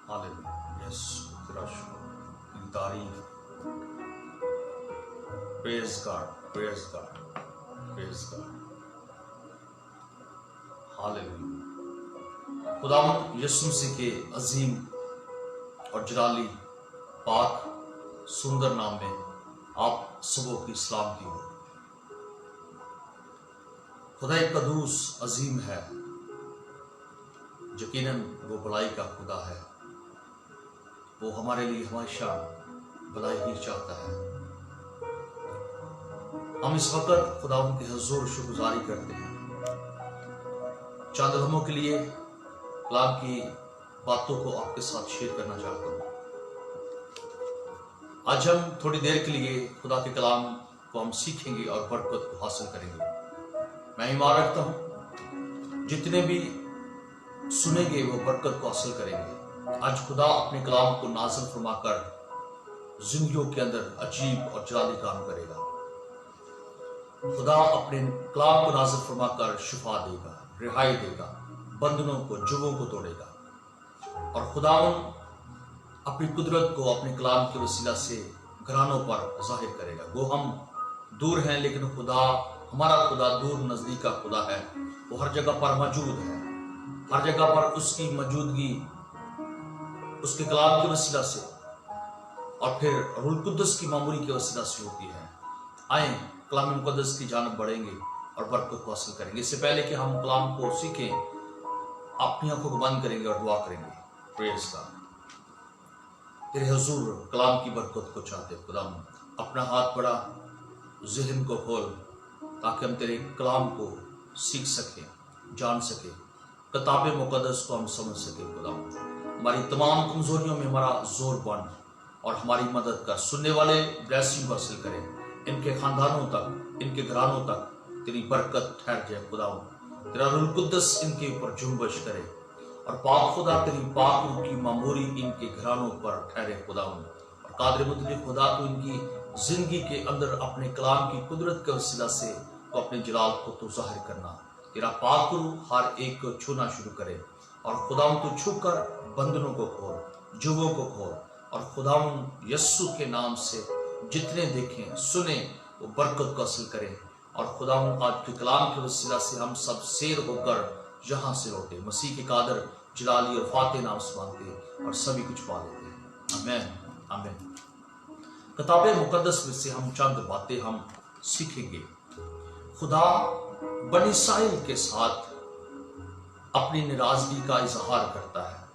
Hallelujah. Yes, तेरा शुक्र, तेरी तारीफ। Praise God, praise God, praise God. Hallelujah. खुदावंद यीशु मसीह के अजीम और जलाली पाक सुंदर नाम में आप सबों की सलामती हो। खुदा कदूस अजीम है, यकीनन वो भलाई का खुदा है। वो हमारे लिए हमेशा भलाई ही चाहता है। हम इस वक्त खुदावंद के हुजूर शुक्रगुजारी करते हैं। चंद लम्हों के लिए कलाम की बातों को आपके साथ शेयर करना चाहता हूँ। आज हम थोड़ी देर के लिए खुदा के कलाम को हम सीखेंगे और बरकत को हासिल करेंगे। मैं ईमान रखता हूँ जितने भी सुनेंगे वो बरकत को हासिल करेंगे। आज खुदा अपने कलाम को नाज़िल फरमाकर जिंदगियों के अंदर अजीब और जलाली काम करेगा। खुदा अपने कलाम को नाज़िल फरमाकर शिफा देगा, रिहाई देगा, बंधनों को, जुगों को तोड़ेगा। और खुदावन अपनी कुदरत को अपने कलाम के वसीला से घरानों पर जाहिर करेगा। वो हम दूर हैं लेकिन खुदा, हमारा खुदा दूर नजदीक का खुदा है। वो हर जगह पर मौजूद है। हर जगह पर उसकी मौजूदगी उसके कलाम के वसीला से और फिर रूह कुद्दस की मामूली के वसीला से होती है। आए कलाम मुकद्दस की जानब बढ़ेंगे और बरकत को हासिल करेंगे। इससे पहले कि हम कलाम को सीखें, अपनी आंखों को बंद करेंगे और दुआ करेंगे। Praise God. तेरे हुजूर कलाम की बरकत को चाहते खुदा, अपना हाथ बढ़ा, ज़हन को खोल ताकि हम तेरे कलाम को सीख सकें, जान सकें, किताब मुकद्दस को हम समझ सकें। खुदा हमारी तमाम कमजोरियों में हमारा जोर बन और हमारी मदद कर। सुनने वाले ब्लेसिंग हासिल करें, इनके खानदानों तक, इनके घरानों तक तेरी बरकत ठहर जाए। खुदा तेरा रूह कुद्दस इनके ऊपर जुम्बश करे और पाक खुदा तेरी पाक रूह की मामूरी इनके घरानों पर ठहरे। खुदा और कादिर मुतल्लिक खुदा तो इनकी जिंदगी के अंदर अपने कलाम की कुदरत के वसीला से तो अपने जलाल को तो जाहिर करना। तेरा पाक रूह हर एक को छूना शुरू करे और खुदावन तो छू कर बंधनों को खोल, जुगों को खोल। और खुदावन यस्सु के नाम से जितने देखें सुने वो बरकत को हासिल करें। और खुदावन आज के कलाम के वसीला से हम सब शेर होकर यहाँ से लौटे। मसीह के कादर जलाली और फाते नाम से मांगते और सभी कुछ पा लेते हैं। आमीन, आमीन। किताब मुकद्दस में से हम चंद बातें हम सीखेंगे। खुदा बनी इस्राएल के साथ अपनी नाराजगी का इजहार करता है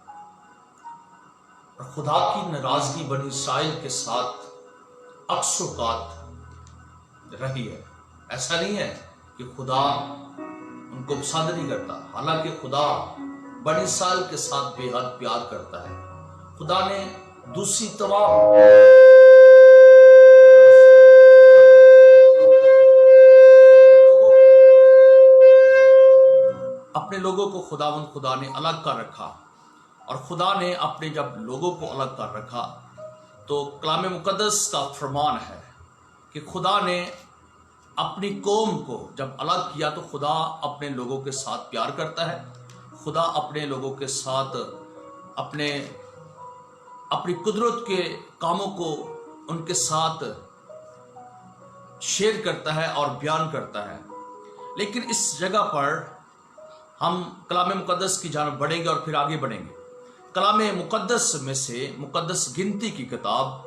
और खुदा की नाराजगी बनी इस्राएल के साथ अक्सर रही है। ऐसा नहीं है कि खुदा उनको पसंद नहीं करता, हालांकि खुदा बनी इस्राएल के साथ बेहद प्यार करता है। खुदा ने दूसरी तमाम अपने लोगों को खुदा ने अलग कर रखा। और खुदा ने अपने जब लोगों को अलग कर रखा तो कलाम मुकद्दस का फरमान है कि खुदा ने अपनी कौम को जब अलग किया तो खुदा अपने लोगों के साथ प्यार करता है। खुदा अपने लोगों के साथ अपनी कुदरत के कामों को उनके साथ शेयर करता है और बयान करता है। लेकिन इस जगह पर हम कलाम मुकद्दस की जानब बढ़ेंगे और फिर आगे बढ़ेंगे। कलाम मुकद्दस में से मुकद्दस गिनती की किताब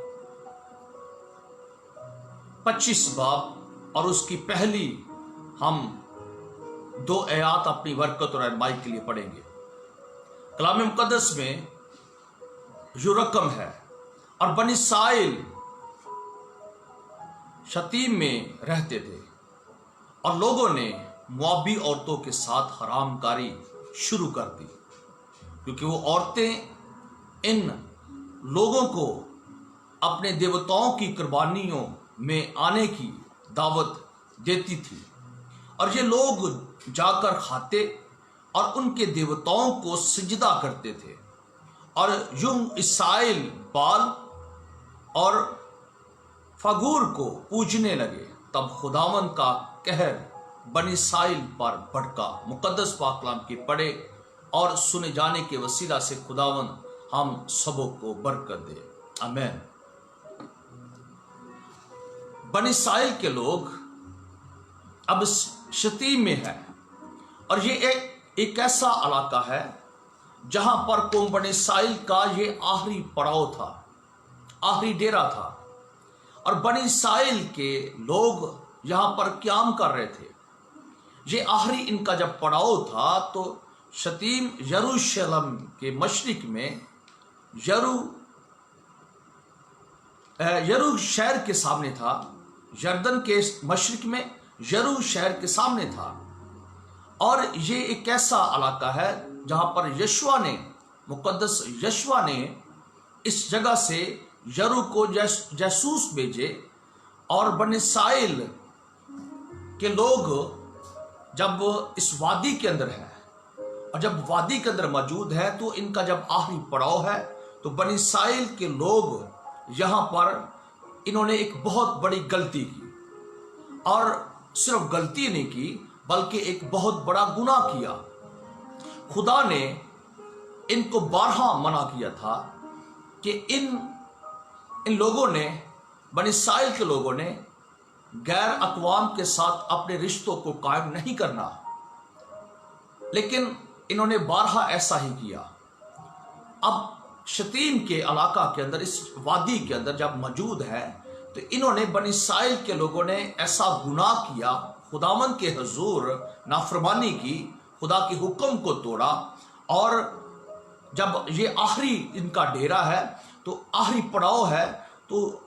25 बाब और उसकी पहली हम 2 आयत अपनी बरकत और रहनुमाई के लिए पढ़ेंगे। कलाम मुकद्दस में जो रकम है, और बनी इस्राएल शतीम में रहते थे और लोगों ने मुआबी औरतों के साथ हरामकारी शुरू कर दी, क्योंकि वो औरतें इन लोगों को अपने देवताओं की कुर्बानियों में आने की दावत देती थी और ये लोग जाकर खाते और उनके देवताओं को सिजदा करते थे और यूं इस्राएल बाल और फगूर को पूजने लगे। तब खुदावन का कहर बनी इस्राएल पर भड़का। मुकद्दस पाक कलाम के पढ़े और सुने जाने के वसीला से खुदावन हम सबों को बरकत दे, आमीन। बनी इस्राएल के लोग अब शतीम में है, और ये एक ऐसा इलाका है जहां पर कौम बनी इस्राएल का ये आखिरी पड़ाव था, आखिरी डेरा था, और बनी इस्राएल के लोग यहां पर क्याम कर रहे थे। ये आखिरी इनका जब पड़ाव था तो शतीम यरूशलेम के मशरिक में यरू शहर के सामने था, यरदन के मशरिक में यरू शहर के सामने था। और ये एक ऐसा इलाका है जहां पर यशवा ने, मुकद्दस यशवा ने इस जगह से यरू को जासूस भेजे, और बनी इस्राएल के लोग जब इस वादी के अंदर है, और जब वादी के अंदर मौजूद है, तो इनका जब आखिरी पड़ाव है, तो बनी इस्राएल के लोग यहां पर इन्होंने एक बहुत बड़ी गलती की, और सिर्फ गलती नहीं की बल्कि एक बहुत बड़ा गुनाह किया। खुदा ने इनको बारहा मना किया था कि इन लोगों ने, बनी इस्राएल के लोगों ने गैर अक़वाम के साथ अपने रिश्तों को कायम नहीं करना, लेकिन इन्होंने बारहा ऐसा ही किया। अब शतीम के इलाका के अंदर, इस वादी के अंदर जब मौजूद है, तो इन्होंने बनी इस्राएल के लोगों ने ऐसा गुनाह किया, खुदावंद के हुजूर नाफरमानी की, खुदा के हुक्म को तोड़ा। और जब ये आखिरी इनका डेरा है, तो आखिरी पड़ाव है, तो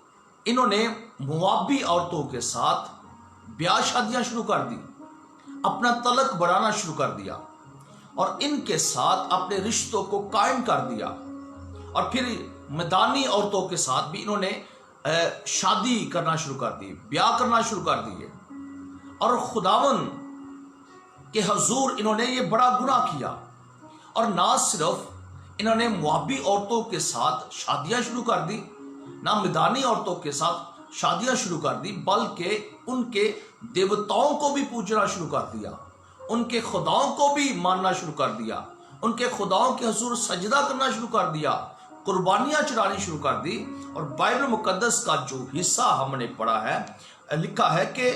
इन्होंने मुआबी औरतों के साथ ब्याह शादियां शुरू कर दी, अपना तलक बढ़ाना शुरू कर दिया, और इनके साथ अपने रिश्तों को कायम कर दिया। और फिर मैदानी औरतों के साथ भी इन्होंने शादी करना शुरू कर दी, ब्याह करना शुरू कर दिए, और खुदावन के हुजूर इन्होंने ये बड़ा गुनाह किया। और ना सिर्फ इन्होंने मुआबी औरतों के साथ शादियां शुरू कर दी, ना मैदानी औरतों के साथ शादियां शुरू कर दी, बल्कि उनके देवताओं को भी पूजना शुरू कर दिया, उनके खुदाओं को भी मानना शुरू कर दिया, उनके खुदाओं के हुजूर सजदा करना शुरू कर दिया, कुर्बानियां चढ़ानी शुरू कर दी। और बाइबल मुकद्दस का जो हिस्सा हमने पढ़ा है, लिखा है कि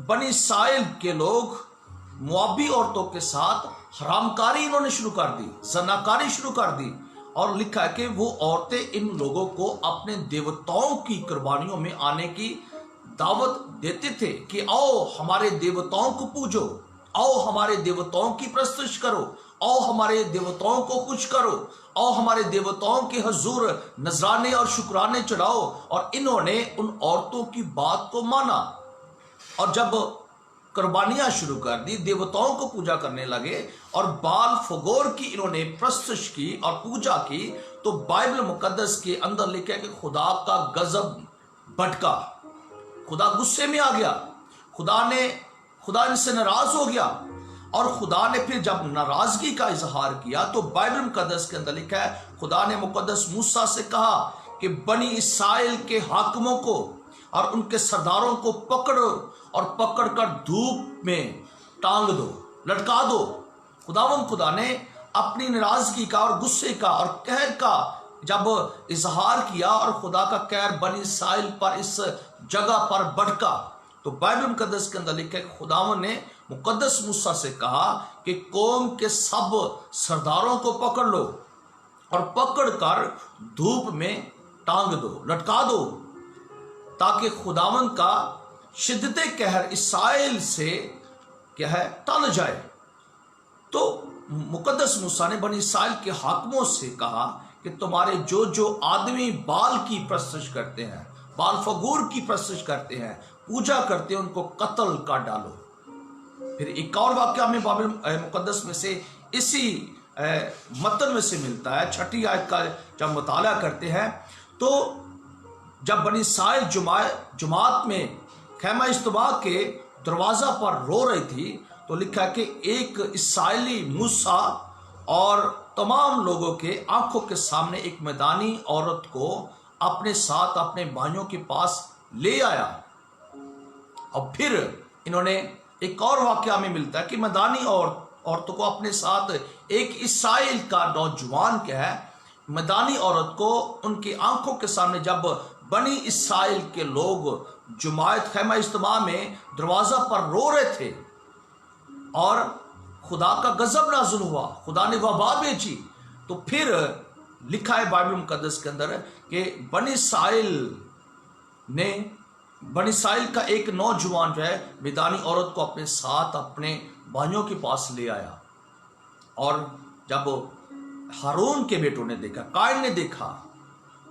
बनी इस्राएल के लोग मुआबी औरतों के साथ हरामकारी इन्होंने शुरू कर दी, जनाकारी शुरू कर दी, और लिखा है कि वो औरतें इन लोगों को अपने देवताओं की कुर्बानियों में आने की दावत देते थे कि आओ हमारे देवताओं को पूजो, आओ हमारे देवताओं की प्रस्तुति करो, आओ हमारे देवताओं को खुश करो, आओ हमारे देवताओं के हुजूर नजराने और शुक्राने चढ़ाओ। और इन्होंने उन औरतों की बात को माना, और जब कुर्बानियां शुरू कर दी, देवताओं को पूजा करने लगे, और बाल फगोर की इन्होंने प्रस्तुति की और पूजा की, तो बाइबल मुकद्दस के अंदर लिखा है कि खुदा का गजब भड़का, खुदा गुस्से में आ गया, खुदा इनसे नाराज हो गया। और खुदा ने फिर जब नाराजगी का इजहार किया, तो बाइबल मुकद्दस के अंदर लिखा है, खुदा ने मुकद्दस मूसा से कहा कि बनी इस्राएल के हाकिमों को और उनके सरदारों को पकड़ो, और पकड़कर धूप में टांग दो, लटका दो। खुदा ने अपनी नाराजगी का और गुस्से का और कहर का जब इजहार किया, और खुदा का कहर बनी इस्राएल पर इस जगह पर भड़का, तो बाइबल मुकद्दस के अंदर लिखा है कि खुदावन ने मुकद्दस मूसा से कहा कि कौम के सब सरदारों को पकड़ लो, और पकड़कर धूप में टांग दो, लटका दो, ताकि खुदावन का शिद्दते कहर इस्राएल से क्या है टल जाए। तो मुकद्दस मूसा ने बनी इस्राएल के हाकिमों से कहा कि तुम्हारे जो जो आदमी बाल की प्रस्तुति करते हैं, बाल फगूर की प्रस्तुति करते हैं, पूजा करते हैं, उनको कत्ल कर डालो। फिर एक और वाक्य हमें बाइबल मुकद्दस में से इसी मतन में से मिलता है। 6ठी आयत का जब मुताला करते हैं, तो जब बनी इस्राएल जुमात में खैमा इज्तिमा के दरवाजा पर रो रही थी, तो लिखा है कि एक इस्राएली मूसा और तमाम लोगों के आंखों के सामने एक मैदानी औरत को अपने साथ अपने भाइयों के पास ले आया। और फिर इन्होंने एक और वाक्य में मिलता है कि मैदानी औरतों को अपने साथ एक इस्राएल का नौजवान क्या है मैदानी औरत को उनकी आंखों के सामने जब बनी इसराइल के लोग जुमायत खैमा इज्तिमा में दरवाजा पर रो रहे थे और खुदा का गजब नाजुल हुआ, खुदा ने वबा भेजी, तो फिर लिखा है बाइबल मुकद्दस के अंदर कि बनी इसराइल का एक नौजवान जो है मैदानी औरत को अपने साथ अपने भाइयों के पास ले आया। और जब हारून के बेटों ने देखा, कायन ने देखा,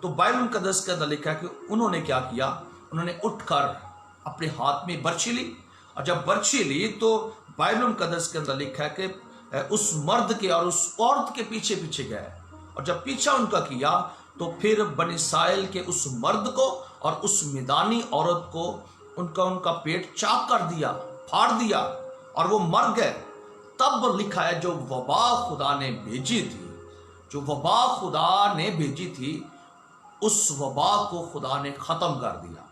तो बाइबल मुकद्दस के अंदर लिखा है कि उन्होंने क्या किया, उन्होंने उठकर अपने हाथ में बर्छी ली, और जब बर्छी ली तो बाइबल मुकद्दस के अंदर लिखा है कि उस मर्द के और उस औरत के पीछे पीछे गए, और जब पीछा उनका किया तो फिर बनी इसराइल के उस मर्द को और उस मैदानी औरत को उनका पेट चाक कर दिया, फाड़ दिया, और वो मर गए। तब लिखा है जो वबा खुदा ने भेजी थी, जो वबा खुदा ने भेजी थी, उस वबा को खुदा ने खत्म कर दिया।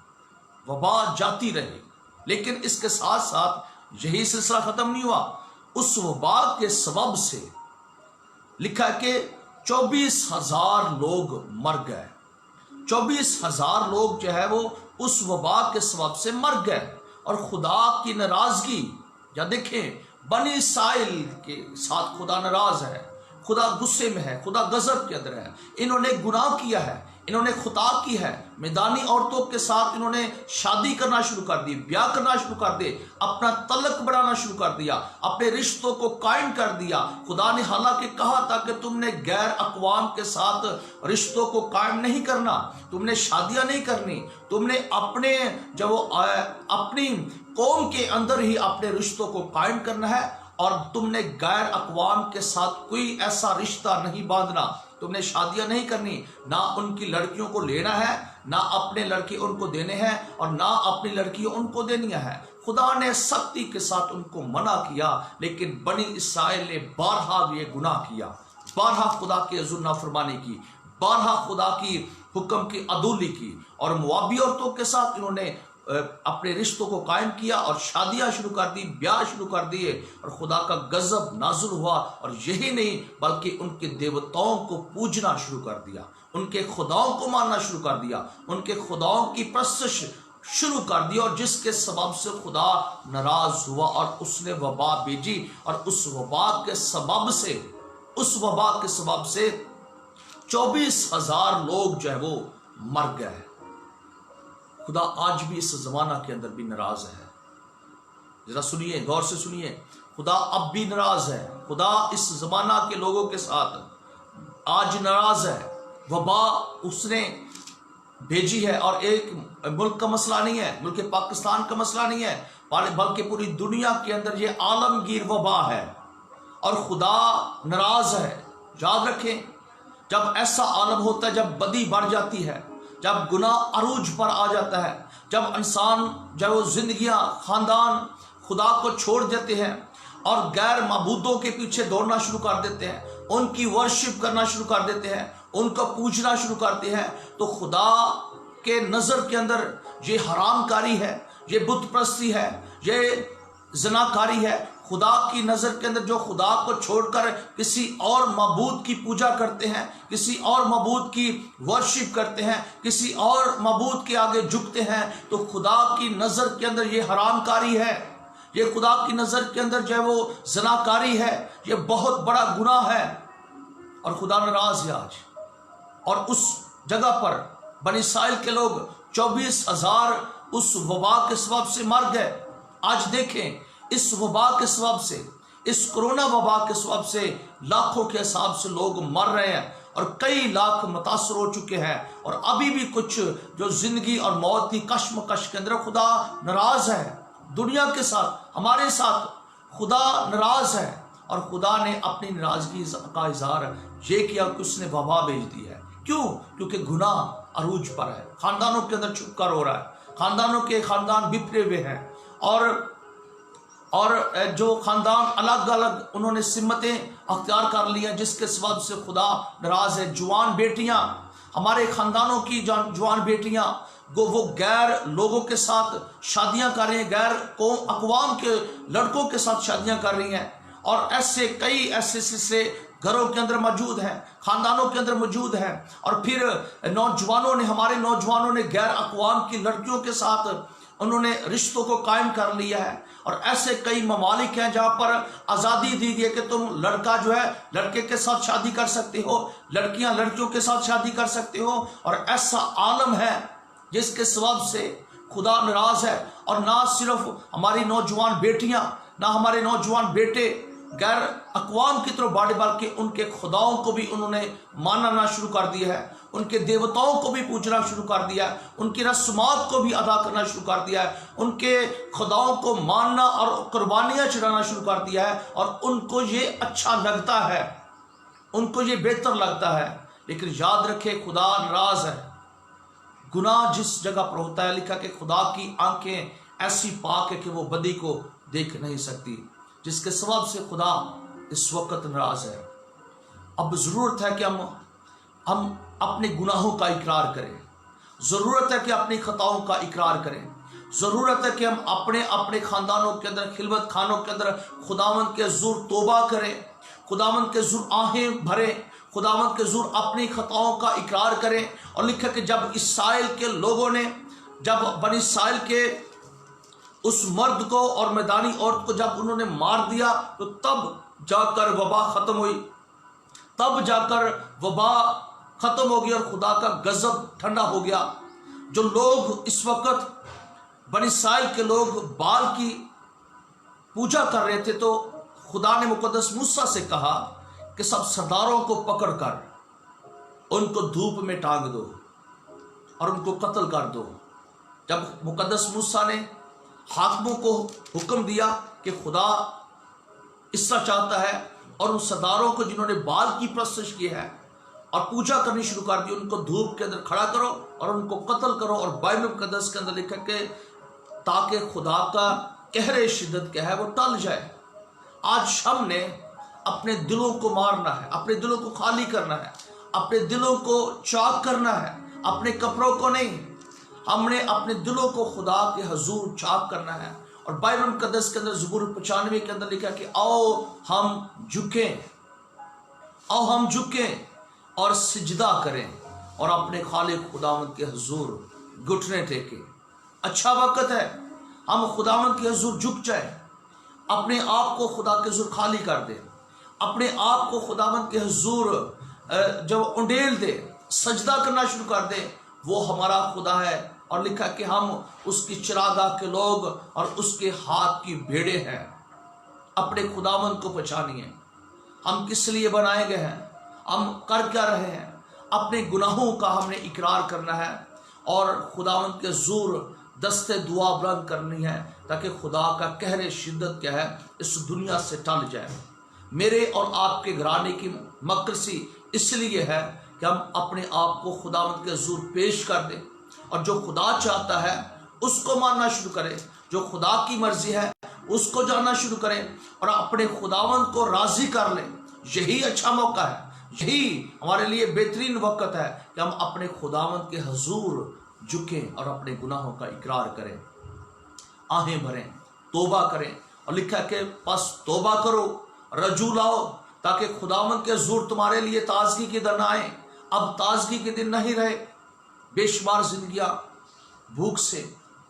वबा जाती रही, लेकिन इसके साथ साथ यही सिलसिला खत्म नहीं हुआ। उस वबा के सबब से लिखा है कि 24,000 लोग मर गए। 24,000 लोग जो है वो उस वबा के सबब से मर गए। और खुदा की नाराजगी, या देखें बनी इसराइल के साथ खुदा नाराज है, खुदा गुस्से में है, खुदा गजब के अंदर है। इन्होंने गुनाह किया है, इन्होंने खुता की है, मैदानी औरतों के साथ इन्होंने शादी करना शुरू कर दी, ब्याह करना शुरू कर दे, अपना तलक बढ़ाना शुरू कर दिया, अपने रिश्तों को कायम कर दिया। खुदा ने हालांकि कहा था कि तुमने गैर अक़वाम के साथ रिश्तों को कायम नहीं करना, तुमने शादियां नहीं करनी, तुमने अपनी कौम के अंदर ही अपने रिश्तों को कायम करना है, और तुमने गैर अक़वाम के साथ कोई ऐसा रिश्ता नहीं बांधना, तुमने शादियां नहीं करनी, ना उनकी लड़कियों को लेना है, ना अपने लड़के उनको देने हैं, और ना अपनी लड़कियां उनको देनी है। खुदा ने सख्ती के साथ उनको मना किया, लेकिन बनी इसराइल ने बारहा ये गुनाह किया, बारहा खुदा की हुज़ूर नाफरमानी की, बारहा खुदा की हुक्म की अदूली की, और मुआबी औरतों के साथ इन्होंने अपने रिश्तों को कायम किया और शादियां शुरू कर दी, ब्याह शुरू कर दिए, और खुदा का गजब नाजुल हुआ। और यही नहीं बल्कि उनके देवताओं को पूजना शुरू कर दिया, उनके खुदाओं को मानना शुरू कर दिया, उनके खुदाओं की परस्तिश शुरू कर दी, और जिसके सबब से खुदा नाराज हुआ और उसने वबा भेजी। और उस वबा के सबब से 24,000 लोग जो है वो मर गए। खुदा आज भी इस जमाना के अंदर भी नाराज है। जरा सुनिए, गौर से सुनिए, खुदा अब भी नाराज है। खुदा इस जमाना के लोगों के साथ आज नाराज है। वबा उसने भेजी है, और एक मुल्क का मसला नहीं है, मुल्क पाकिस्तान का मसला नहीं है, बल्कि पूरी दुनिया के अंदर ये आलमगीर वबा है, और खुदा नाराज है। याद रखें, जब ऐसा आलम होता है, जब बदी बढ़ जाती है, जब गुनाह अरूज पर आ जाता है, जब इंसान जब वो जिंदगियां खानदान खुदा को छोड़ देते हैं और गैर माबूदों के पीछे दौड़ना शुरू कर देते हैं, उनकी वर्शिप करना शुरू कर देते हैं, उनको पूजना शुरू करते हैं, तो खुदा के नज़र के अंदर ये हरामकारी है, ये बुत परस्ती है, ये ज़नाकारी है। खुदा की नज़र के अंदर जो खुदा को छोड़कर किसी और मबूद की पूजा करते हैं, किसी और मबूद की वर्शिप करते हैं, किसी और मबूद के आगे झुकते हैं, तो खुदा की नज़र के अंदर ये हरामकारी है, ये खुदा की नज़र के अंदर जो है वो ज़नाकारी है, ये बहुत बड़ा गुनाह है, और खुदा नाराज़ है आज। और उस जगह पर बनी इसराइल के लोग 24,000 उस वबा के सबब से मर गए। आज देखें, इस वबा के सबब से, इस कोरोना वबा के सबब से लाखों के हिसाब से लोग मर रहे हैं, और कई लाख मुतासर हो चुके हैं, और अभी भी कुछ जो जिंदगी और मौत की कश्मकश के अंदर। खुदा नाराज है दुनिया के साथ, हमारे साथ खुदा नाराज है, और खुदा ने अपनी नाराजगी का इजहार ये किया कि उसने वबा भेज दी है। क्यों? क्योंकि गुनाह अरूज पर है, खानदानों के अंदर छुपकर हो रहा है, खानदान बिखरे हुए हैं, और जो खानदान अलग अलग उन्होंने सिमतें अख्तियार कर ली हैं, जिसके सबब से खुदा नाराज है। जवान बेटियां, हमारे खानदानों की जवान बेटियां वो गैर लोगों के साथ शादियां कर रही हैं, गैर कौम अक़वाम के लड़कों के साथ शादियां कर रही हैं, और ऐसे कई ऐसे सिलसिले घरों के अंदर मौजूद हैं, खानदानों के अंदर मौजूद हैं। और फिर नौजवानों ने, हमारे नौजवानों ने गैर अक़वाम की लड़कियों के साथ उन्होंने रिश्तों को कायम कर लिया है। और ऐसे कई ममालिक हैं जहाँ पर आज़ादी दी गई है कि तुम लड़का जो है लड़के के साथ शादी कर सकते हो, लड़कियां लड़कियों के साथ शादी कर सकते हो। और ऐसा आलम है जिसके सबब से खुदा नाराज है। और ना सिर्फ हमारी नौजवान बेटियां, ना हमारे नौजवान बेटे गैर अक़वाम की तरफ बढ़े, बल्कि उनके खुदाओं को भी उन्होंने मानना शुरू कर दिया है, उनके देवताओं को भी पूजना शुरू कर दिया है, उनकी रस्मात को भी अदा करना शुरू कर दिया है, उनके खुदाओं को मानना और कुर्बानियाँ चढ़ाना शुरू कर दिया है। और उनको ये अच्छा लगता है, उनको ये बेहतर लगता है। लेकिन याद रखे, खुदा नाराज है। गुनाह जिस जगह पर होता है, लिखा कि खुदा की आंखें ऐसी पाक है कि वो बदी को देख नहीं सकती, जिसके सबब से खुदा इस वक्त नाराज है। अब ज़रूरत है कि हम अपने गुनाहों का इकरार करें, ज़रूरत है कि अपनी खताओं का इकरार करें, ज़रूरत है कि हम अपने अपने ख़ानदानों के अंदर, खिलवत खानों के अंदर खुदावंद के ज़ुर तौबा करें, खुदावंद के ज़ुर आहें भरें, खुदावंद के ज़ुर अपनी खताओं का इकरार करें। और लिखा कि जब इसराइल के लोगों ने, जब बनी इसराइल के उस मर्द को और मैदानी औरत को जब उन्होंने मार दिया, तो तब जाकर वबा ख़त्म हुई, तब जाकर वबा ख़त्म हो गई और खुदा का गज़ब ठंडा हो गया। जो लोग इस वक्त बनी इसराइल के लोग बाल की पूजा कर रहे थे, तो खुदा ने मुकद्दस मूसा से कहा कि सब सरदारों को पकड़कर उनको धूप में टांग दो और उनको कत्ल कर दो। जब मुकद्दस मूसा ने हाकिमों को हुक्म दिया कि खुदा इसका चाहता है, और उन सरदारों को जिन्होंने बाल की परस्तिश की है और पूजा करनी शुरू कर दी, उनको धूप के अंदर खड़ा करो और उनको कत्ल करो। और बाइबल मुकद्दस के अंदर लिखा कि ताकि खुदा का कहरे शिद्दत क्या है वो टल जाए। आज हमने अपने दिलों को मारना है, अपने दिलों को खाली करना है, अपने दिलों को चाक करना है, अपने कपड़ों को नहीं। हमने अपने दिलों को खुदा के हजूर चाक करना है। और बाइबल मुकद्दस के अंदर ज़बूर 95 के अंदर लिखा कि आओ हम झुकें, आओ हम झुकें और सिजदा करें और अपने खालिक खुदावंद के हजूर घुटने टेकें। अच्छा वक्त है हम खुदावंद के हजूर झुक जाएं, अपने आप को खुदा के हजूर खाली कर दें, अपने आप को खुदावंद के हजूर जब उंडेल दे, सजदा करना शुरू कर दे। वो हमारा खुदा है और लिखा कि हम उसकी चिरागाह के लोग और उसके हाथ की भेड़े हैं। अपने खुदावंद को पहचानिए, हम किस लिए बनाए गए हैं, हम कर क्या रहे हैं। अपने गुनाहों का हमने इकरार करना है और खुदावंद के ज़ूर दस्ते दुआ बुलंद करनी है, ताकि खुदा का कहरे शिद्दत क्या है इस दुनिया से टल जाए। मेरे और आपके घराने की मकरसी इसलिए है कि हम अपने आप को खुदावंद के ज़ूर पेश कर दें और जो खुदा चाहता है उसको मानना शुरू करें, जो खुदा की मर्जी है उसको जानना शुरू करें और अपने खुदावंद को राज़ी कर लें। यही अच्छा मौका है, यही हमारे लिए बेहतरीन वक्त है कि हम अपने खुदावंद के हजूर झुकें और अपने गुनाहों का इकरार करें, आहें भरें, तौबा करें। और लिखा है कि बस तौबा करो, रजू लाओ, ताकि खुदावंद के हजूर तुम्हारे लिए ताजगी के दिन आए। अब ताजगी के दिन नहीं रहे, बेशुमार जिंदगियां भूख से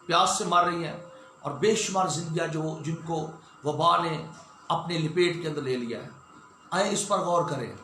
प्यास से मर रही हैं और बेशुमार जिंदगियां जिनको वबा ने अपने लपेट के अंदर ले लिया है। आए इस पर गौर करें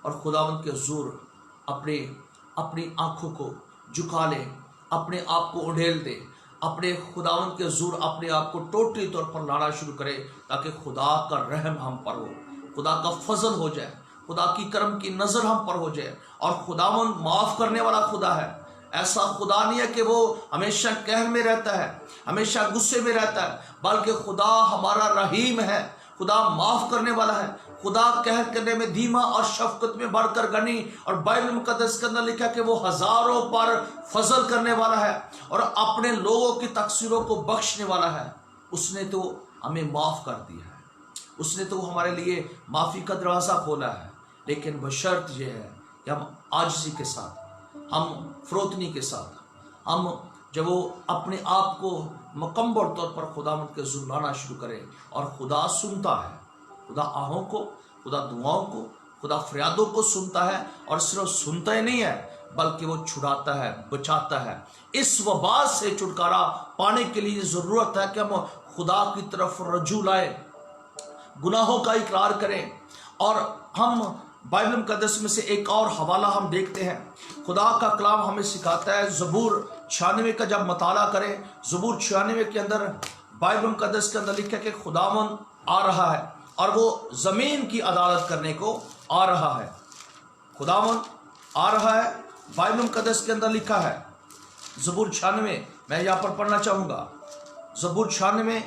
और खुदावंद के हजूर अपनी आंखों को झुका लें, अपने आप को उड़ेल दें, अपने खुदावंद के हजूर अपने आप को टोटली तौर पर लाना शुरू करें, ताकि खुदा का रहम हम पर हो, खुदा का फजल हो जाए, खुदा की करम की नज़र हम पर हो जाए। और खुदावंद माफ़ करने वाला खुदा है। ऐसा खुदा नहीं है कि वो हमेशा कहर में रहता है, हमेशा गुस्से में रहता है, बल्कि खुदा हमारा रहीम है, खुदा माफ़ करने वाला है, खुदा कहर करने में धीमा और शफकत में बढ़कर गनी। और बाइबल मुकद्दस के अंदर लिखा कि वो हज़ारों पर फजल करने वाला है और अपने लोगों की तकसीरों को बख्शने वाला है। उसने तो हमें माफ़ कर दिया है, उसने तो हमारे लिए माफ़ी का दरवाज़ा खोला है, लेकिन बशर्त यह है कि हम आजिज़ी के साथ, हम फरोतनी के साथ, हम जब वो अपने आप को मुकम्मल तौर पर खुदावंद के हजूर लाना शुरू करें। और खुदा सुनता है, खुदा आहों को, खुदा दुआओं को, खुदा फरियादों को सुनता है और सिर्फ सुनता ही नहीं है बल्कि वो छुड़ाता है, बचाता है। इस वबा से छुटकारा पाने के लिए जरूरत है कि हम खुदा की तरफ रजू लाए, गुनाहों का इकरार करें। और हम बाइबल मुकद्दस में से एक और हवाला हम देखते हैं। खुदा का कलाम हमें सिखाता है, ज़बूर 96 का जब मताला करें, ज़बूर 96 के अंदर बाइबल मुकद्दस के अंदर लिखा है कि खुदावन आ रहा है और वो ज़मीन की अदालत करने को आ रहा है। खुदावन आ रहा है, बाइबल मुकद्दस के अंदर लिखा है। ज़बूर 96 मैं यहाँ पर पढ़ना चाहूँगा। ज़बूर 96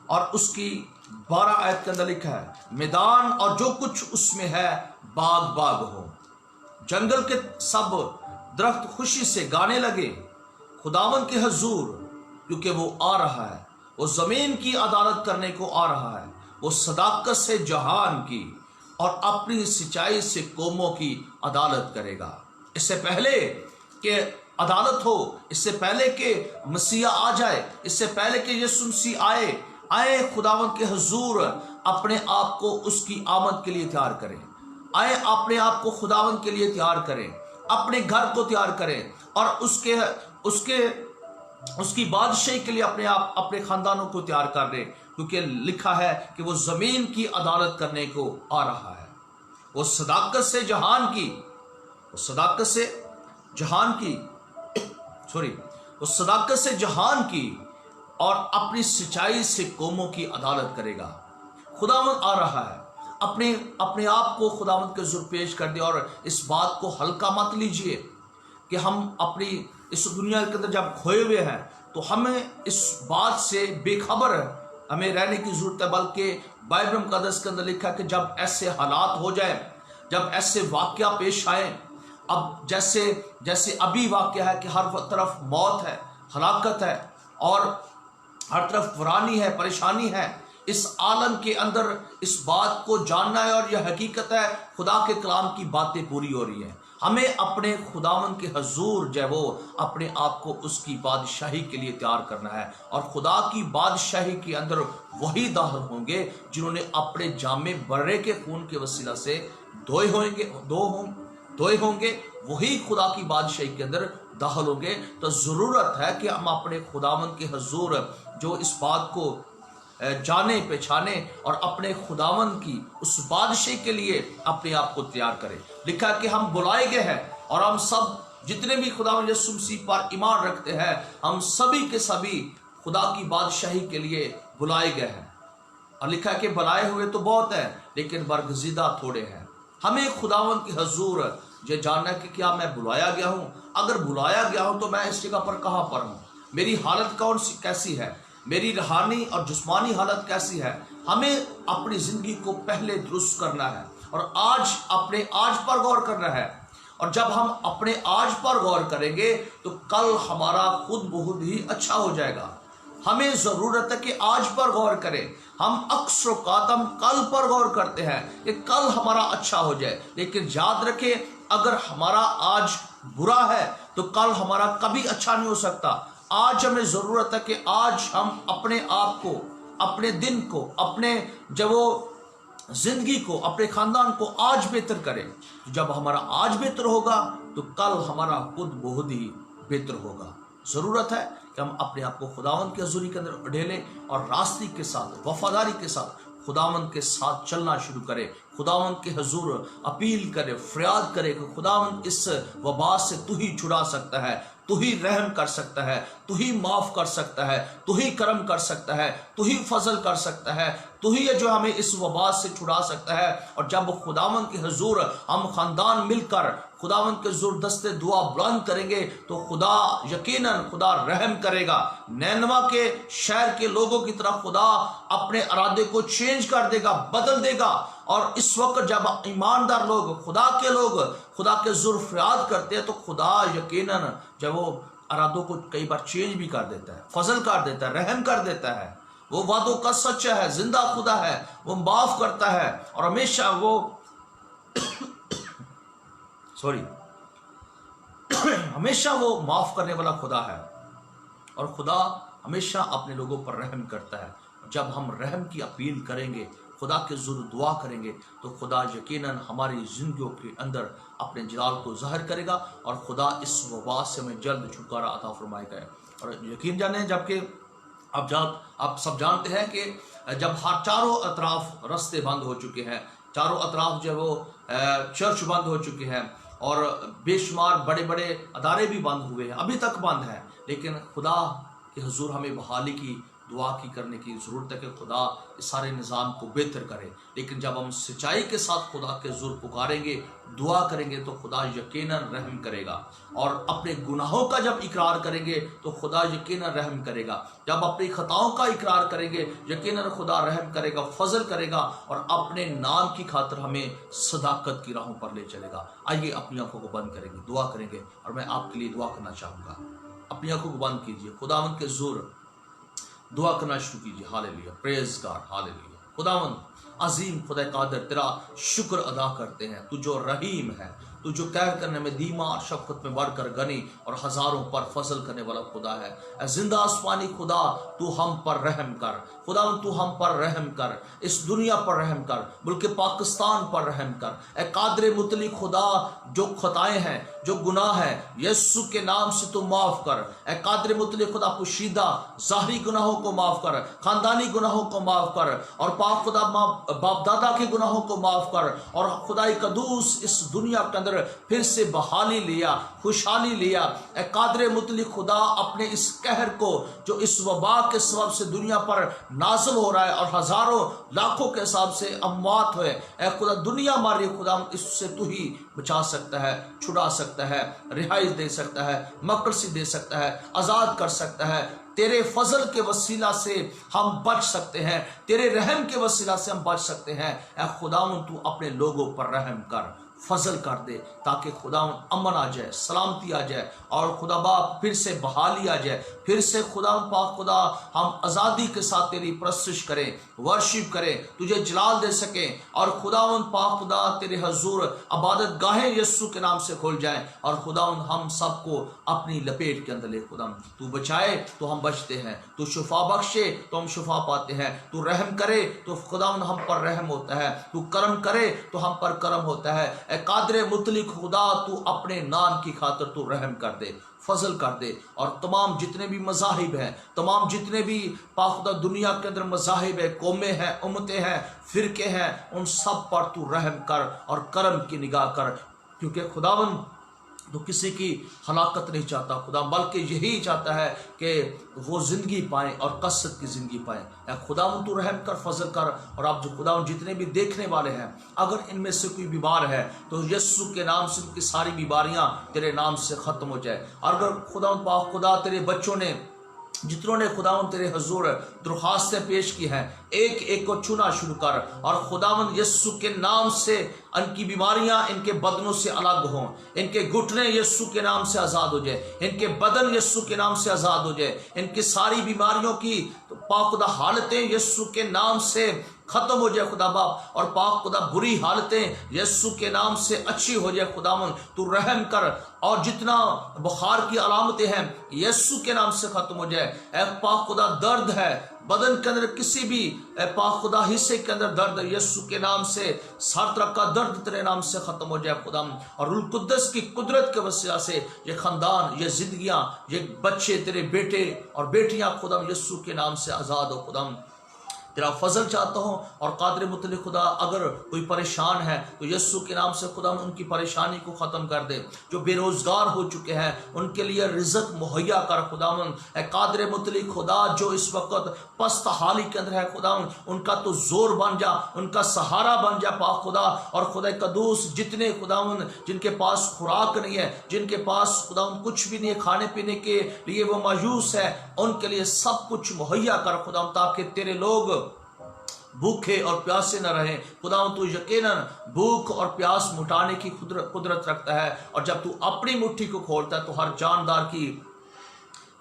और उसकी 12 आयत के अंदर लिखा है, मैदान और जो कुछ उसमें है बाग बाग हो, जंगल के सब दरख्त खुशी से गाने लगे खुदावन के हजूर, क्योंकि वो आ रहा है, वो जमीन की अदालत करने को आ रहा है। वो सदाकत से जहान की और अपनी सच्चाई से कौमों की अदालत करेगा। इससे पहले कि अदालत हो, इससे पहले कि मसीहा आ जाए, इससे पहले कि यीशु मसीह आए खुदावन के हुजूर अपने आप को उसकी आमद के लिए तैयार करें। आए अपने आप को खुदावन के लिए तैयार करें, अपने घर को तैयार करें और उसकी बादशाही के लिए अपने खानदानों को तैयार कर दें, क्योंकि लिखा है कि वो जमीन की अदालत करने को आ रहा है। वो सदाकत से जहान की और अपनी सच्चाई से कौमों की अदालत करेगा। खुदावंद आ रहा है, अपने आप को खुदावंद के हुजूर पेश कर दे और इस बात को हल्का मत लीजिए कि हम अपनी इस दुनिया के अंदर जब खोए हुए हैं तो हमें इस बात से बेखबर हमें रहने की जरूरत है। बल्कि बाइबल मुकद्दस के अंदर लिखा कि जब ऐसे हालात हो जाए, जब ऐसे वाकया पेश आए, अब जैसे अभी वाकया है कि हर तरफ मौत है, हलाकत है और हर तरफ वीरानी है, परेशानी है, इस आलम के अंदर इस बात को जानना है और यह हकीकत है खुदा के कलाम की बातें पूरी हो रही हैं। हमें अपने खुदावंद के हजूर जो है वो अपने आप को उसकी बादशाही के लिए तैयार करना है। और खुदा की बादशाही के अंदर वही दाखिल होंगे जिन्होंने अपने जामे बर्रे के खून के वसीला से धोए होंगे, वही खुदा की बादशाही के अंदर दाखिल होंगे। तो ज़रूरत है कि हम अपने खुदावंद के हजूर जो इस बात को जाने पहचाने और अपने खुदावंद की उस बादशाही के लिए अपने आप को तैयार करें। लिखा कि हम बुलाए गए हैं और हम सब जितने भी खुदावंद यीशु मसीह पर ईमान रखते हैं, हम सभी के सभी खुदा की बादशाही के लिए बुलाए गए हैं। और लिखा कि बुलाए हुए तो बहुत हैं लेकिन बरगजीदा थोड़े हैं। हमें खुदावंद की हजूर ये जानना है कि क्या मैं बुलाया गया हूँ, अगर बुलाया गया हूँ तो मैं इस जगह पर कहाँ पर हूँ, मेरी हालत कैसी है, मेरी रूहानी और जिस्मानी हालत कैसी है। हमें अपनी जिंदगी को पहले दुरुस्त करना है और अपने आज पर गौर करना है। और जब हम अपने आज पर गौर करेंगे तो कल हमारा खुद बहुत ही अच्छा हो जाएगा। हमें जरूरत है कि आज पर गौर करें। हम अक्सर हम कल पर गौर करते हैं कि कल हमारा अच्छा हो जाए, लेकिन याद रखें अगर हमारा आज बुरा है तो कल हमारा कभी अच्छा नहीं हो सकता। आज हमें जरूरत है कि आज हम अपने आप को, अपने दिन को, अपने जब वो जिंदगी को, अपने खानदान को आज बेहतर करें। जब हमारा आज बेहतर होगा तो कल हमारा खुद बहुत ही बेहतर होगा। जरूरत है कि हम अपने आप को खुदावंद की हजूरी के अंदर ढेलें और रास्ते के साथ, वफादारी के साथ खुदावंद के साथ चलना शुरू करें। खुदावंद के हजूर अपील करे, फरियाद करे कि खुदावंद इस वबा से तू ही छुड़ा सकता है, तू ही रहम कर सकता है, तू ही माफ कर सकता है, तू ही करम कर सकता है, तू ही फजल कर सकता है, तू ही है जो हमें इस वबा से छुड़ा सकता है। और जब खुदावंद के हजूर हम खानदान मिलकर खुदावंद के हजूर दस्ते दुआ बुलंद करेंगे तो खुदा यकीनन खुदा रहम करेगा। नैनवा के शहर के लोगों की तरह खुदा अपने इरादे को चेंज कर देगा, बदल देगा। और इस वक्त जब ईमानदार लोग, खुदा के लोग खुदा के हजूर फरियाद करते हैं तो खुदा यकीनन जब वो इरादों को कई बार चेंज भी कर देता है, फजल कर देता है, रहम कर देता है। वो वादों का सच्चा है, जिंदा खुदा है, वो माफ करता है और हमेशा वो हमेशा वो माफ करने वाला खुदा है। और खुदा हमेशा अपने लोगों पर रहम करता है। जब हम रहम की अपील करेंगे खुदा के ज़रूर दुआ करेंगे तो खुदा यकीनन हमारी ज़िंदगियों के अंदर अपने जलाल को ज़ाहिर करेगा और खुदा इस वबा से हमें जल्द छुटकारा अता फरमाएगा। और यकीन जाने जबकि आप सब जानते हैं कि जब हर चारों अतराफ रास्ते बंद हो चुके हैं, चारों अतराफ जो वो चर्च बंद हो चुके हैं और बेशुमार बड़े बड़े अदारे भी बंद हुए हैं, अभी तक बंद हैं, लेकिन खुदा के हुजूर हमें बहाली की दुआ की करने की ज़रूरत है कि खुदा इस सारे निज़ाम को बेहतर करे। लेकिन जब हम सच्चाई के साथ खुदा के ज़रूर पुकारेंगे, दुआ करेंगे तो खुदा यकीनन रहम करेगा। और अपने गुनाहों का जब इकरार करेंगे तो खुदा यकीनन रहम करेगा। जब अपनी खताओं का इकरार करेंगे यकीनन खुदा रहम करेगा, फजल करेगा और अपने नाम की खातिर हमें सदाकत की राहों पर ले चलेगा। आइए अपनी आंखों को बंद करेंगे, दुआ करेंगे और मैं आपके लिए दुआ करना चाहूँगा। अपनी आंखों को बंद कीजिए, खुदावंद के ज़रूर दुआ करना शुरू कीजिए। Hallelujah, praise God, hallelujah. खुदावंद अजीम खुदा कादर, तेरा शुक्र अदा करते हैं। तू जो रहीम है, तू जो कहर करने में धीमा और शफकत में बढ़कर गनी और हजारों पर फजल करने वाला खुदा है। ऐ जिंदा आसमानी खुदा, तू हम पर रहम कर। खुदा तू हम पर रहम कर, इस दुनिया पर रहम कर, मुल्क पाकिस्तान पर रहम कर। ऐ कादर मुतली खुदा, जो खताएं हैं, जो गुनाह है, यीशु के नाम से तू माफ कर। ऐ कादर मुतली खुदा, पुशीदा ज़ाहरी गुनाहों को माफ कर, खानदानी गुनाहों को माफ कर और पाक खुदा बाप दादा के गुनाहों को माफ कर। और खुदाई कदूस इस दुनिया के अंदर फिर से बहाली लिया, खुशहाली लिया। ऐ कादर मुतली खुदा, अपने इस कहर को जो इस वबा के सबब से दुनिया पर नाज़िल हो रहा है और हजारों लाखों के हिसाब से अमवात हुए, ऐ खुदा दुनिया मारी खुदा, इससे तू ही बचा सकता है, छुड़ा सकता है, रिहाई दे सकता है, मकरसी दे सकता है, आज़ाद कर सकता है। तेरे फजल के वसीला से हम बच सकते हैं, तेरे रहम के वसीला से हम बच सकते हैं। ऐ खुदावन तू अपने लोगों पर रहम कर, फजल कर दे, ताकि खुदावन अमन आ जाए, सलामती आ जाए और खुदा बाप फिर से बहाली आ जाए। फिर से खुदावन पाक खुदा हम आज़ादी के साथ तेरी परस्तिश करें, वर्शिप करें, तुझे जलाल दे सकें। और खुदावन पाक खुदा तेरे हजूर इबादत गाहें यीशु के नाम से खुल जाएं और खुदावन हम सबको अपनी लपेट के अंदर ले। खुदा तू बचाए तो हम बचते हैं, तू शुफा बख्शे तो हम शुफा पाते हैं, तू रहम करे तो खुदावन हम पर रहम होता है, तू करम करे तो हम पर करम होता है। ऐ कादरे मुतलिक खुदा, तू अपने नाम की खातिर तू रहम कर दे, फजल कर दे। और तमाम जितने भी मज़ाहिब हैं, तमाम जितने भी पाखुदा दुनिया के अंदर मज़ाहिब है, कौमें हैं, उम्मतें हैं, फ़िरके हैं, उन सब पर तू रहम कर और करम की निगाह कर। क्योंकि खुदावन तो किसी की हलाकत नहीं चाहता खुदा, बल्कि यही चाहता है कि वो ज़िंदगी पाएँ और कसरत की ज़िंदगी पाएँ। खुदावन तू रहम कर, फजल कर। और आप जो खुदावन जितने भी देखने वाले हैं, अगर इनमें से कोई बीमार है तो यीशु के नाम से उनकी सारी बीमारियां तेरे नाम से ख़त्म हो जाए। और अगर खुदावन पाक खुदा तेरे बच्चों ने जितनों ने खुदावन तेरे हजूर दरख्वास्तें पेश की हैं, एक एक को छूना शुरू कर और खुदावन यीशु के नाम से इनकी बीमारियां इनके बदनों से अलग हों, इनके घुटने यीशु के नाम से आज़ाद हो जाए, इनके बदन यीशु के नाम से आज़ाद हो जाए, इनकी सारी बीमारियों की पाक खुदा हालतें यीशु के नाम से खत्म हो जाए खुदा बाप। और पाक खुदा बुरी हालतें यीशु के नाम से अच्छी हो जाए। खुदावन तू रहम कर और जितना बुखार की अलामतें हैं यीशु के नाम से खत्म हो जाए। ऐ पाक खुदा दर्द है बदन के अंदर, किसी भी पाक खुदा हिस्से के अंदर दर्द, यीशु के नाम से हर तरह का दर्द तेरे नाम से खत्म हो जाए खुदा। और रूह कुद्दस की कुदरत के वसीला से ये खानदान, ये जिंदगियां, ये बच्चे, तेरे बेटे और बेटियां खुदा यीशु के नाम से आज़ाद हो। खुदा तेरा फजल चाहता हूँ। और कादर मुतलिक खुदा, अगर कोई परेशान है तो यीशु के नाम से खुदा उनकी परेशानी को ख़त्म कर दे। जो बेरोज़गार हो चुके हैं उनके लिए रिज़्क़ मुहैया कर खुदावन। ऐ कादर मुतलिक खुदा, जो इस वक्त पस्त हाली के अंदर है खुदावन, उनका तो जोर बन जा, उनका सहारा बन जा पाक खुदा। और खुदा कदूस, जितने खुदावन जिनके पास खुराक नहीं है, जिनके पास खुदावन कुछ भी नहीं है, खाने पीने के लिए वो मायूस है, उनके लिए सब कुछ मुहैया कर खुदावन, ताकि तेरे लोग भूखे और प्यासे न रहें। खुदावन तू यकीनन भूख और प्यास मिटाने की कुदरत रखता है। और जब तू अपनी मुट्ठी को खोलता है तो हर जानदार की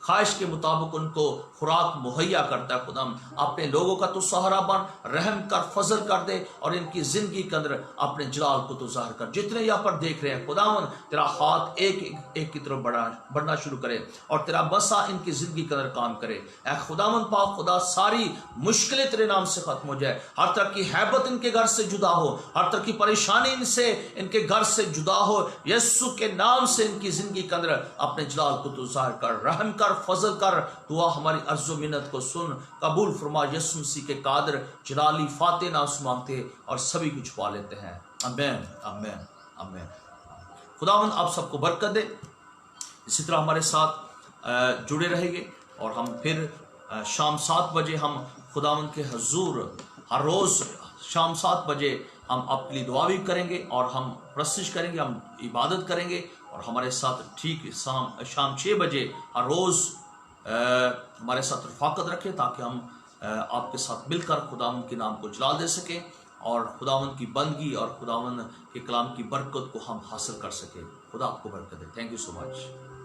ख्वाहिश के मुताबिक उनको खुराक मुहैया करता है। खुदाम अपने लोगों का तो सहारा बन, रहम कर, फजल कर दे और इनकी जिंदगी के अंदर अपने जलाल को तो जाहिर कर। जितने यहाँ पर देख रहे हैं खुदावन, तेरा हाथ एक की तरफ बढ़ना शुरू करे और तेरा बसा इनकी जिंदगी के अंदर काम करे। ऐ खुदावन पाक खुदा, सारी मुश्किलें तेरे नाम से खत्म हो जाए, हर तरह की हैबत इनके घर से जुदा हो, हर तरह की परेशानी इनसे इनके घर से जुदा हो। यीशु के नाम से इनकी जिंदगी के अंदर अपने जलाल को तो जाहिर कर, रहम कर, फजल कर। दुआ हमारी अर्ज़ो मिन्नत को सुन, कबूल फरमा। यीशु मसीह के कादर जलाली फाते नाम से मांगते और सभी कुछ पा लेते हैं। आमीन आमीन आमीन। खुदावंद आप सबको बरकत दे, इसी तरह हमारे साथ जुड़े रहेंगे और हम फिर शाम 7 बजे हम खुदावंद के हुजूर हर रोज़ शाम 7 बजे हम आपके लिए दुआ भी करेंगे और हम प्रस्तुत करेंगे, हम इबादत करेंगे। और हमारे साथ ठीक शाम 6 बजे हर रोज़ हमारे साथ रफ़ाकत रखें ताकि हम आपके साथ मिलकर खुदावंद के नाम को जलाल दे सकें और खुदावंद की बंदगी और खुदावंद के कलाम की बरकत को हम हासिल कर सकें। खुदा आपको बरकत दे। Thank you so much.